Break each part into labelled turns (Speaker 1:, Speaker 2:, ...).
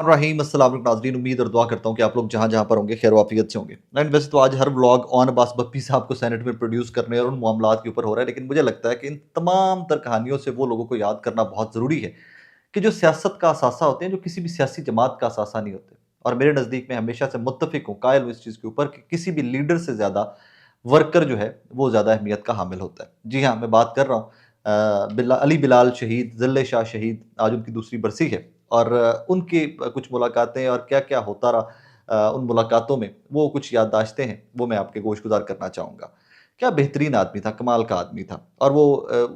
Speaker 1: रहीम अस्सलाम वालेकुम नाज़रीन, उम्मीद और दुआ करता हूँ कि आप लोग जहाँ-जहाँ पर होंगे खैर वाफ़ियत से होंगे। एंड वैसे तो आज हर व्लॉग ऑन अब्बास बप्पी साहब को सेनेट में प्रोड्यूस करने और उन मामलात के ऊपर हो रहा है, लेकिन मुझे लगता है कि इन तमाम तर कहानियों से वो लोगों को याद करना बहुत ज़रूरी है कि जो सियासत का असासा होते हैं, जो किसी भी सियासी जमात का असासा नहीं होते। और मेरे नज़दीक में हमेशा से मुत्तफ़िक हूँ, कायल हूँ इस चीज़ के ऊपर कि किसी भी लीडर से ज़्यादा वर्कर जो है, वो ज़्यादा अहमियत का हामिल होता है। जी हाँ, मैं बात कर रहा हूँ अली बिलाल शहीद, ज़िल्ले शाह शहीद, आज उनकी दूसरी बरसी है और उनकी कुछ मुलाकातें और क्या-क्या होता रहा उन मुलाकातों में, वो कुछ याददाश्तें हैं, वो मैं आपके गोश-गुज़ार करना चाहूँगा। क्या बेहतरीन आदमी था, कमाल का आदमी था और वो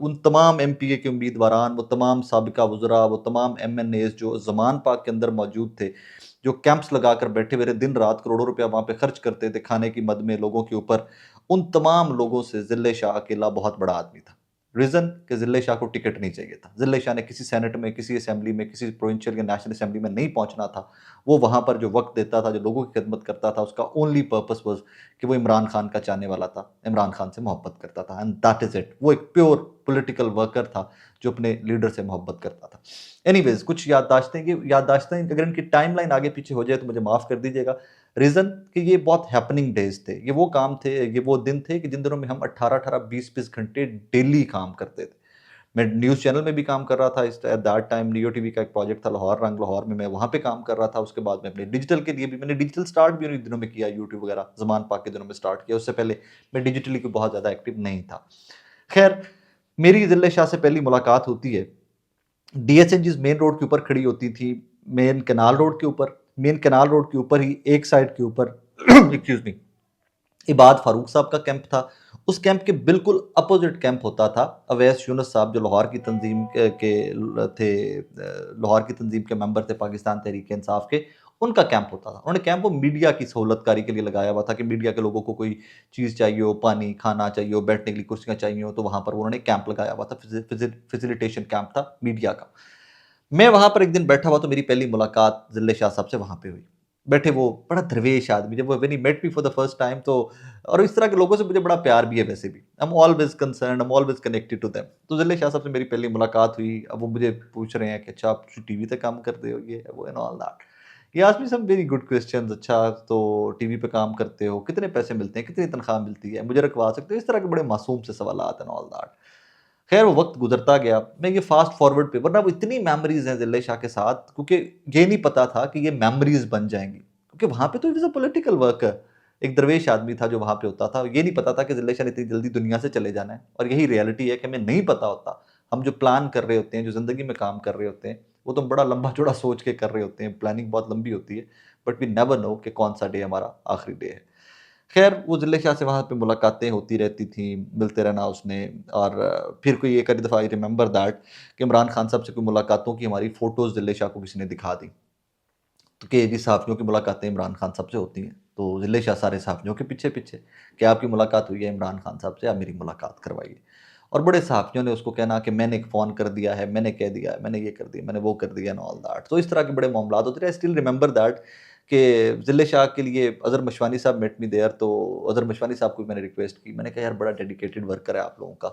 Speaker 1: उन तमाम एमपीए के उम्मीदवारान, वो तमाम साबिका वज़रा, वो तमाम एमएनएज़ जो ज़मान पाक के अंदर मौजूद थे, जो कैंप्स लगाकर बैठे हुए थे, दिन-रात करोड़ों रुपया वहाँ पे खर्च करते थे खाने की मद में लोगों के ऊपर, उन तमाम लोगों से ज़िल्ले शाह अकेला बहुत बड़ा आदमी था। रीज़न कि ज़िल्ले शाह को टिकट नहीं चाहिए था। ज़िल्ले शाह ने किसी सेनेट में, किसी असेंबली में, किसी प्रोविंशियल या नेशनल असेंबली में नहीं पहुँचना था। वो वहाँ पर जो वक़्त देता था, जो लोगों की खिदमत करता था, उसका ओनली पर्पस वाज़ कि वो इमरान खान का चाहने वाला था, इमरान खान से मोहब्बत करता था एंड दैट इज़ इट। वो एक प्योर पॉलिटिकल वर्कर था, जो अपने लीडर से मोहब्बत करता था। एनीवेज़ कुछ याददाश्तें अगर इनकी टाइमलाइन आगे-पीछे हो जाए तो मुझे माफ़ कर दीजिएगा। रीज़न कि ये बहुत हैपनिंग डेज़ थे। ये वो काम थे, ये वो दिन थे कि जिन दिनों में हम 18-18, 20-20 घंटे डेली काम करते थे। मैं न्यूज़ चैनल में भी काम कर रहा था इस at that time neo TV का एक प्रोजेक्ट था लाहौर रंग लाहौर में, मैं वहाँ पे काम कर रहा था। उसके बाद में अपने डिजिटल के लिए भी मैंने डिजिटल स्टार्ट भी उन्हीं दिनों में किया, यूट्यूब वगैरह ज़मान पाक के दिनों में स्टार्ट किया। उससे पहले मैं डिजिटली कोई बहुत ज़्यादा एक्टिव नहीं था। खैर, मेरी ज़िले शाह से पहली मुलाकात होती है डीएसएनजीज़ मेन रोड के ऊपर खड़ी होती थी, मेन कैनाल रोड के ऊपर ही एक साइड के ऊपर एक्सक्यूज़ मी इबाद फारूक साहब का कैंप था। उस कैंप के बिल्कुल अपोज़िट कैंप होता था अवैस यूनुस साहब जो लाहौर की तंज़ीम के थे लाहौर की तंज़ीम के मेंबर थे पाकिस्तान तहरीक-ए-इंसाफ के, उनका कैंप होता था। उन्होंने कैंप वो मीडिया की सहूलतकारी के लिए लगाया हुआ था कि मीडिया के लोगों को कोई चीज़ चाहिए हो, पानी, खाना चाहिए हो, बैठने के लिए कुर्सियाँ चाहिए हो, तो वहाँ पर उन्होंने कैंप लगाया हुआ था, फ़ैसिलिटेशन कैंप था मीडिया का। मैं वहाँ पर एक दिन बैठा हुआ तो मेरी पहली मुलाकात ज़िल्ले शाह साहब से वहाँ पे हुई। बैठे वो बड़ा दरवेश आदमी जब वो when he met me for the first time तो और इस तरह के लोगों से मुझे बड़ा प्यार भी है वैसे भी। I am always concerned, I am always connected to them. तो ज़िल्ले शाह साहब से मेरी पहली मुलाकात हुई। अब वो मुझे पूछ रहे हैं कि अच्छा आप टीवी पे काम करते हो ये वो and all that. He asked me some very good questions अच्छा तो टीवी पे काम करते हो, कितने पैसे मिलते हैं, कितनी तनख्वाह मिलती है, मुझे रखवा सकते हो? इस तरह के बड़े मासूम से सवालात एंड ऑल दैट। खैर वो वक़्त गुज़रता गया। मैं ये फ़ास्ट फ़ॉरवर्ड पे वरना वो इतनी मेमोरीज़ हैं ज़िल्ले शाह के साथ क्योंकि ये नहीं पता था कि ये मेमोरीज़ बन जाएँगी। क्योंकि वहाँ पे तो he was a political worker. एक दरवेश आदमी था जो वहाँ पे होता था। ये नहीं पता था कि ज़िल्ले शाह ने इतनी जल्दी दुनिया से चले जाना है और यही रियलिटी है कि हमें नहीं पता होता। हम जो प्लान कर रहे होते हैं, जो ज़िंदगी में काम कर रहे होते हैं, वो तो बड़ा लंबा-चौड़ा सोच के कर रहे होते हैं। प्लानिंग बहुत लंबी होती है। बट वी नेवर नो कि कौन-सा डे हमारा आखिरी डे है। खैर वो ज़िले शाह से वहाँ पे मुलाकातें होती रहती थी, मिलते रहना उसने और फिर कोई एक आधी दफ़ा आई रिमेंबर दैट कि इमरान खान साहब से कोई मुलाकातों की हमारी फ़ोटोज़ ज़िले शाह को किसी ने दिखा दी। तो कि जी सहाफ़ियों की मुलाकातें इमरान खान साहब से होती हैं। तो ज़िले शाह सारे सहाफ़ियों के पीछे-पीछे कि आपकी मुलाकात हुई है इमरान खान साहब से, आप मेरी मुलाकात करवाइए। और बड़े सहाफ़ियों ने उसको कहना कि मैंने एक फ़ोन कर दिया है, मैंने कह दिया है, मैंने ये कर दिया, मैंने वो कर दिया एंड ऑल दैट। तो इस तरह के बड़े मामलात होते थे। आई स्टिल रिमेंबर दैट कि ज़िले शाह के लिए अज़हर मशवानी साहब मेट मी देयर तो अज़हर मशवानी साहब को भी मैंने रिक्वेस्ट की। मैंने कहा यार बड़ा डेडिकेटेड वर्कर है आप लोगों का।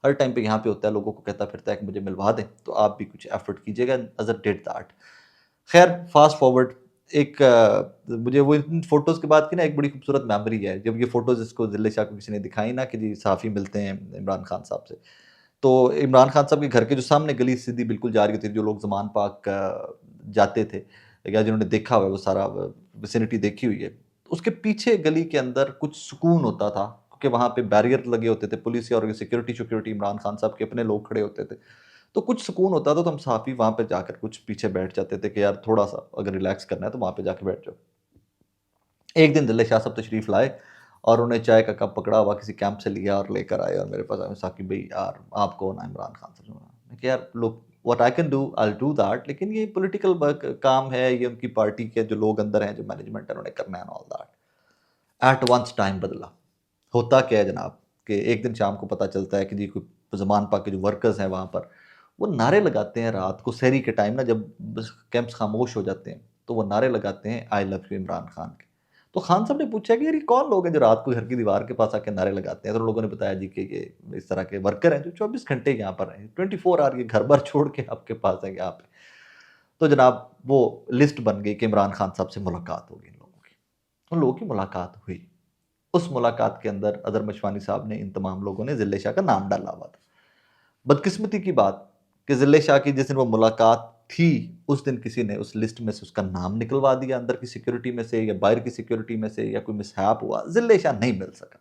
Speaker 1: हर टाइम पे यहाँ पे होता है, लोगों को कहता फिरता है कि मुझे मिलवा दें, तो आप भी कुछ एफ़र्ट कीजिएगा। Azhar did that. खैर फ़ास्ट फ़ॉरवर्ड एक मुझे वो इन फ़ोटोज़ के बाद की ना एक बड़ी खूबसूरत मेमोरी है। जब ये फ़ोटोज़ इसको ज़िले शाह को किसी ने दिखाई ना कि जी सहाफ़ी मिलते हैं इमरान खान साहब से। तो इमरान खान साहब के घर के जो सामने गली सीधी बिल्कुल जा रही होती थी, जो लोग ज़मान पाक जाते थे या जिन्होंने देखा हुआ है वो सारा विसिनिटी देखी हुई है। उसके पीछे गली के अंदर कुछ सुकून होता था क्योंकि वहाँ पे बैरियर लगे होते थे, पुलिस और सिक्योरिटी इमरान खान साहब के अपने लोग खड़े होते थे। तो कुछ सुकून होता था तो हम साथ ही वहाँ पे जाकर कुछ पीछे बैठ जाते थे कि यार थोड़ा-सा अगर रिलैक्स करना है तो वहाँ पे जाके बैठ जाओ। एक दिन दिल्ले शाह साहब तशरीफ़ लाए और उन्हें चाय का कप पकड़ा हुआ किसी कैंप से लिया और लेकर आए और मेरे पास आए, साकिब भाई यार आप कौन है? इमरान खान साहब से मिलना। मैंने कहा यार look what I can do I will do that लेकिन ये पॉलिटिकल वर्क काम है, ये उनकी पार्टी के जो लोग अंदर हैं, जो मैनेजमेंट है उन्होंने करना है and all that. At once time बदला। होता क्या है जनाब कि एक दिन शाम को पता चलता है कि जी कोई ज़मान पाक के जो वर्कर्स हैं वहाँ पर, वो नारे लगाते हैं रात को सहरी के टाइम ना जब बस कैंप्स खामोश हो जाते हैं, तो वो नारे लगाते हैं I love you Imran Khan के। तो खान साहब ने पूछा कि यार ये कौन लोग हैं जो रात को घर की दीवार के पास आके नारे लगाते हैं? तो लोगों ने बताया जी कि ये इस तरह के वर्कर हैं जो 24 घंटे यहाँ पर हैं, 24 आवर ये घर-बार छोड़ के आपके पास हैं यहाँ पे। तो जनाब वो लिस्ट बन गई कि इमरान खान साहब से मुलाकात होगी इन लोगों की। उन लोगों की मुलाकात हुई। उस मुलाकात के अंदर अज़हर मशवानी साहब ने, इन तमाम लोगों ने ज़िले शाह का नाम डाला हुआ था। बदकिस्मती की बात कि ज़िले शाह की जिस दिन वो मुलाकात थी, उस दिन किसी ने उस लिस्ट में से उसका नाम निकलवा दिया, अंदर की सिक्योरिटी में से या बाहर की सिक्योरिटी में से, या कोई मिसहैप हुआ, ज़िले शाह नहीं मिल सका।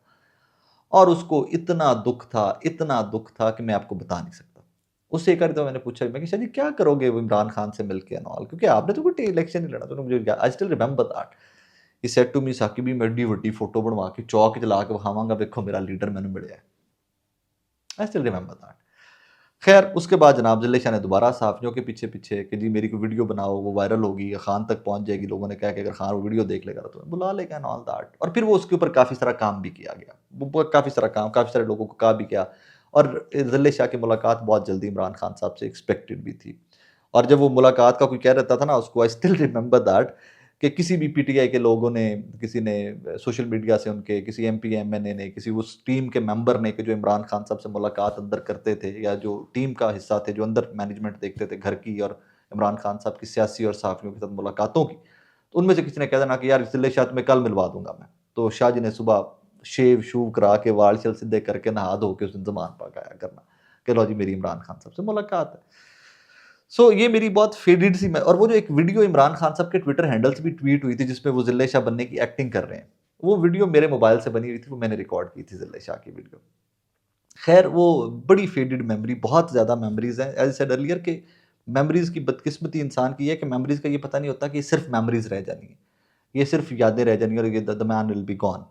Speaker 1: और उसको इतना दुःख था कि मैं आपको बता नहीं सकता। उससे एक बारी तो मैंने पूछा, मैं कि शाह जी क्या करोगे वो इमरान खान से मिलके एंड ऑल? क्योंकि आपने तो कोई इलेक्शन नहीं लड़ा। तो मुझे I still remember that. He said to me, Saqib मैं एड्डी वड्डी फोटो बनवा के चौक च ला के विखावांगा, देखो मेरा लीडर मैंने मिलिया है। आई स्टिल रिमेंबर दैट। खैर उसके बाद जनाब ज़िले शाह ने दोबारा साफ़ियों के पीछे-पीछे कि जी मेरी कोई वीडियो बनाओ, वो वायरल होगी या खान तक पहुँच जाएगी, लोगों ने कहा कि अगर खान वो वीडियो देख लेगा तो तुम्हें बुला लेगा एंड ऑल दैट। और फिर वो उसके ऊपर काफ़ी सारा काम भी किया गया। वो काफ़ी सारा काम, काफ़ी सारे लोगों को कहा भी गया। और ज़िले शाह की मुलाकात बहुत जल्दी इमरान खान साहब से एक्सपेक्टेड भी थी। और जब वो मुलाकात का कोई कह रहता था ना उसको, आई स्टिल रिमेंबर दैट कि किसी भी पीटीआई के लोगों ने, किसी ने सोशल मीडिया से उनके किसी एमपी एमएनए ने, किसी उस टीम के मेंबर ने कि जो इमरान खान साहब से मुलाकात अंदर करते थे, या जो टीम का हिस्सा थे जो अंदर मैनेजमेंट देखते थे घर की और इमरान खान साहब की सियासी और सहाफ़ियों के साथ मुलाकातों की, तो उनमें से किसी ने कह देना कि यार ज़िले शाह तुम्हें कल मिलवा दूंगा मैं। तो शाह जी ने सुबह शेव शूव करा के वाल शल सीधे करके नहा धो के उस दिन ज़ुबान पाक आया करना कि लो जी मेरी इमरान खान साहब से मुलाकात है। सो ये मेरी बहुत फेडेड सी मैं, और वो जो एक वीडियो इमरान खान साहब के ट्विटर हैंडल से भी ट्वीट हुई थी जिसमें वो ज़िले शाह बनने की एक्टिंग कर रहे हैं, वो वीडियो मेरे मोबाइल से बनी हुई थी, वो मैंने रिकॉर्ड की थी ज़िले शाह की वीडियो। खैर वो बड़ी फेडेड मेमोरी, बहुत ज़्यादा मेमोरीज़ हैं। एज़ आई सेड अर्लियर कि मेमोरीज़ की बदकिस्मती इंसान की है कि मेमोरीज़ का ये पता नहीं होता कि सिर्फ़ मेमोरीज़ रह जानी है। ये सिर्फ़ यादें रह जानी है और ये the man will be gone.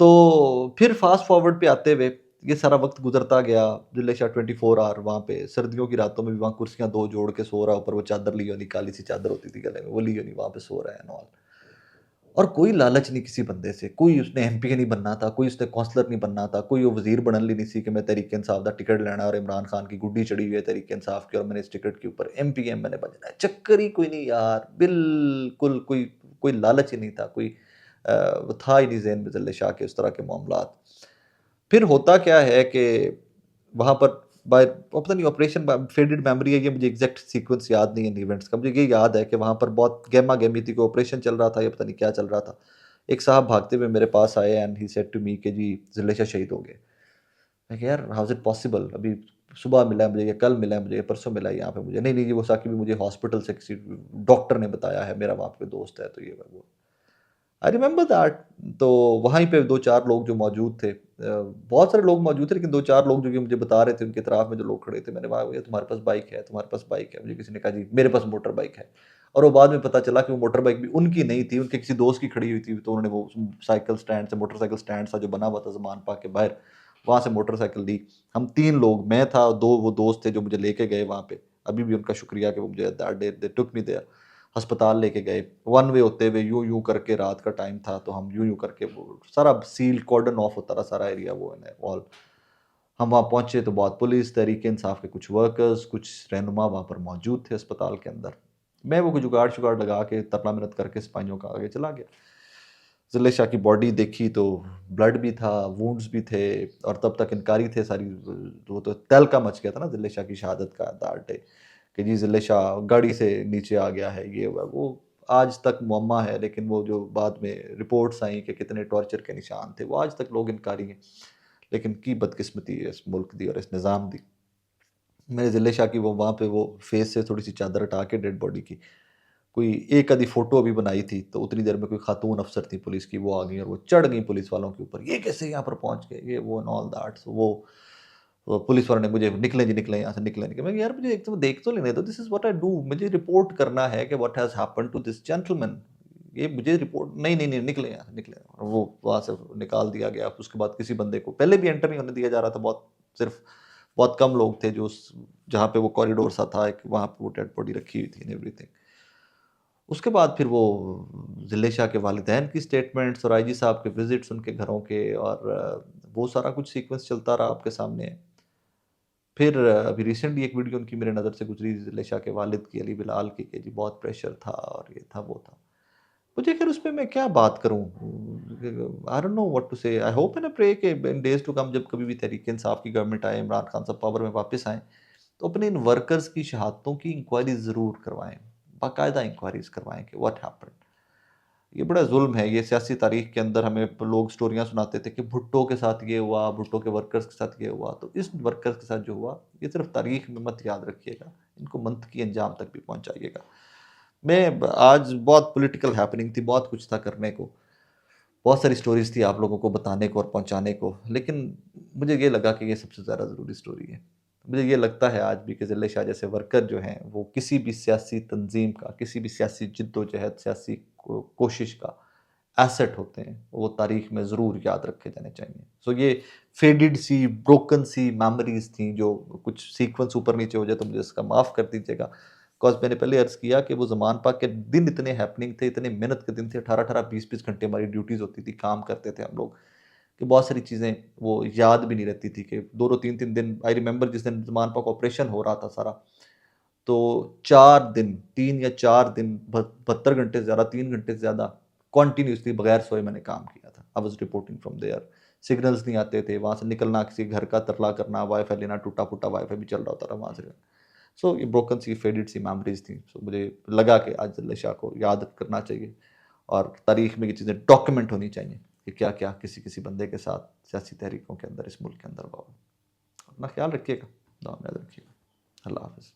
Speaker 1: तो फिर फ़ास्ट फ़ॉरवर्ड पे आते हुए ये सारा वक़्त गुज़रता गया। ज़िले शाह 24 आवर वहाँ पे सर्दियों की रातों में भी वहाँ कुर्सियाँ 2 जोड़ के सो रहा, ऊपर वो चादर ली होनी, काली-सी चादर होती थी गले में, वो ली होनी, वहाँ पे सो रहा है एंड ऑल। और कोई लालच नहीं किसी बंदे से, कोई उसने एमपी नहीं बनना था, कोई उसने काउंसलर नहीं बनना था, कोई वो वज़ीर बनन ली नहीं सी कि मैं तहरीक-ए-इंसाफ दा टिकट लेना और इमरान खान की गुड्डी चढ़ी हुई है तहरीक-ए-इंसाफ की और मैंने इस टिकट के ऊपर एमपी एमएलए बनना है। चक्कर ही कोई नहीं यार, बिल्कुल कोई कोई लालच ही नहीं था, कोई वो था ही नहीं ज़हन में ज़िले शाह के उस तरह के मामलात। फिर होता क्या है कि वहाँ पर बाय पता नहीं ऑपरेशन फेडेड मेमोरी है, ये मुझे एग्ज़ैक्ट सीक्वेंस याद नहीं है इन इवेंट्स का। मुझे ये याद है कि वहाँ पर बहुत गहमा-गहमी थी, कोई ऑपरेशन चल रहा था या पता नहीं क्या चल रहा था। एक साहब भागते हुए मेरे पास आए and he said to me कि जी ज़िले शाह शहीद हो गए। मैं कहा यार हाउ इज़ इट पॉसिबल? अभी सुबह मिला है मुझे, या कल मिला है मुझे, या परसों मिला है यहाँ पे मुझे। नहीं, नहीं, ये वो साकिब मुझे हॉस्पिटल से किसी डॉक्टर ने बताया है, मेरा वहाँ पे दोस्त है तो ये वो। I remember that. तो वहीं पे 2-4 लोग जो मौजूद थे, बहुत सारे लोग मौजूद थे लेकिन 2-4 लोग जो कि मुझे बता रहे थे, उनके इतराफ़ में जो लोग खड़े थे, मैंने कहा भैया तुम्हारे पास बाइक है, तुम्हारे पास बाइक है? मुझे किसी ने कहा जी मेरे पास मोटर बाइक है। और वो बाद में पता चला कि वो मोटर बाइक भी उनकी नहीं थी, उनके किसी दोस्त की खड़ी हुई थी। तो उन्होंने वो साइकिल स्टैंड से, मोटरसाइकिल स्टैंड सा जो बना हुआ था ज़मान पार्क के बाहर, वहाँ से मोटरसाइकिल ली। हम 3 लोग, मैं था, 2 वो दोस्त थे जो मुझे लेके गए वहाँ पे। अभी भी उनका शुक्रिया कि वो मुझे दैट डे दे टूक मी देयर। अस्पताल लेके गए। वन वे होते हुए यूँ-यूँ करके, रात का टाइम था तो हम यूँ-यूँ करके वो सारा सील कॉर्डन ऑफ होता रहा सारा एरिया, वो एंड ऑल। हम वहाँ पहुँचे तो बहुत पुलिस, तहरीक-ए-इंसाफ के कुछ वर्कर्स, कुछ रहनुमा वहाँ पर मौजूद थे अस्पताल के अंदर। मैं वो कोई जुगाड़-शुगाड़ लगा के तरला-मिन्नत करके सिपाहियों का आगे चला गया। ज़िले शाह की बॉडी देखी तो ब्लड भी था, वुंड्स भी थे, और तब तक इनकारी थे सारी। वो तो तहलका मच गया था ना ज़िले शाह की शहादत का दैट डे कि जी ज़िले शाह गाड़ी से नीचे आ गया है, ये हुआ वो। आज तक मुअम्मा है, लेकिन वो जो बाद में रिपोर्ट्स आई कि कितने टॉर्चर के निशान थे, वो आज तक लोग इनकारी हैं। लेकिन की बदकिस्मती है इस मुल्क दी और इस निज़ाम दी। मेरे ज़िले शाह की वो वहाँ पे वो फेस से थोड़ी-सी चादर हटा के डेड बॉडी की कोई एक आधी फ़ोटो अभी बनाई थी, तो उतनी देर में कोई खातून अफ़सर थी पुलिस की, वो आ गई और वो चढ़ गई पुलिस वालों के ऊपर। ये कैसे यहाँ पर पहुँच गए? ये वो एंड ऑल दैट। सो वो पुलिस वालों ने मुझे निकलें जी निकलें, यहाँ से निकलें। मैं कहा यार मुझे एक तो देख तो लेने दो, this is what I do. मुझे रिपोर्ट करना है कि what has happened to this gentleman. ये मुझे रिपोर्ट नहीं, नहीं, नहीं, निकलें यहाँ से निकलें। और वो वहाँ से निकाल दिया गया। उसके बाद किसी बंदे को पहले भी एंटर नहीं होने दिया जा रहा था, सिर्फ़ बहुत कम लोग थे जो उस जहाँ पे वो कॉरिडोर सा था एक, वहाँ पे वो डेड बॉडी रखी हुई थी एंड एवरीथिंग। उसके बाद फिर वो ज़िले शाह के वालिदैन की स्टेटमेंट्स और आईजी साहब के विज़िट्स उनके घरों के, और वो सारा कुछ सीक्वेंस चलता रहा आपके सामने। फिर अभी रिसेंटली एक वीडियो उनकी मेरे नज़र से गुज़री ज़िले शाह के वालिद की, अली बिलाल की, कि जी बहुत प्रेशर था और ये था, वो था। मुझे खैर उसपे मैं क्या बात करूँ? I don't know what to say. I hope and I pray कि इन डेज़ टू कम जब कभी भी तहरीक-ए-इंसाफ की गवर्नमेंट आए, इमरान खान साहब पावर में वापस आएँ, तो अपने इन वर्कर्स की शहादतों की इंक्वायरी ज़रूर करवाएँ। बाकायदा इंक्वायरीज करवाएं कि व्हाट हैपेंड। ये बड़ा जुल्म है। ये सियासी तारीख के अंदर हमें लोग स्टोरियां सुनाते थे कि भुट्टो के साथ ये हुआ, भुट्टो के वर्कर्स के साथ ये हुआ। तो इस वर्कर्स के साथ जो हुआ, ये सिर्फ तारीख में मत याद रखिएगा, इनको मंतकी अंजाम तक भी पहुंचाइएगा। मैं आज बहुत पॉलिटिकल हैपनिंग थी, बहुत कुछ था करने को, बहुत सारी स्टोरीज थी आप लोगों को बताने को और पहुंचाने को, लेकिन मुझे ये लगा कि ये सबसे ज़्यादा ज़रूरी स्टोरी है। मुझे ये लगता है आज भी कि ज़िले शाह जैसे वर्कर जो हैं, वो किसी भी सियासी तंजीम का, किसी भी सियासी जिद्दोजहद, सियासी कोशिश का एसेट होते हैं, वो तारीख में ज़रूर याद रखे जाने चाहिए। सो ये फेडेड सी, ब्रोकन सी मेमोरीज थी, जो कुछ सीक्वेंस ऊपर नीचे हो जाए तो मुझे इसका माफ़ कर दीजिएगा। बिकॉज मैंने पहले अर्ज़ किया कि वो ज़मान पाक के दिन इतने हैपनिंग थे, इतने मेहनत के दिन थे, 18-18, 20-20 घंटे हमारी ड्यूटीज़ होती थी, काम करते थे हम लोग, कि बहुत सारी चीज़ें वो याद भी नहीं रहती थी कि 2-2 3-3 दिन। आई रिमेंबर जिस दिन ज़मान पाक ऑपरेशन हो रहा था सारा, तो 4 दिन, 3 या 4 दिन, 72 घंटे से ज़्यादा, 3 घंटे से ज़्यादा कंटिन्यूअसली बगैर सोए मैंने काम किया था। I was reporting from there. Signals नहीं आते थे, वहाँ से निकलना, किसी घर का तरला करना, वाईफ़ाई लेना, टूटा-फूटा वाईफ़ाई भी चल रहा होता था वहाँ से। सो ये ब्रोकन सी, फेडेड सी मेमोरीज़ थी। सो मुझे लगा कि आज ज़िले शाह को याद करना चाहिए और तारीख में ये चीज़ें डॉक्यूमेंट होनी चाहिए कि क्या-क्या किसी-किसी बंदे के साथ सियासी तहरीकों के अंदर, इस मुल्क के अंदर हुआ। अपना ख्याल रखिएगा, दुआ में याद रखिएगा। अल्लाह हाफ़िज़।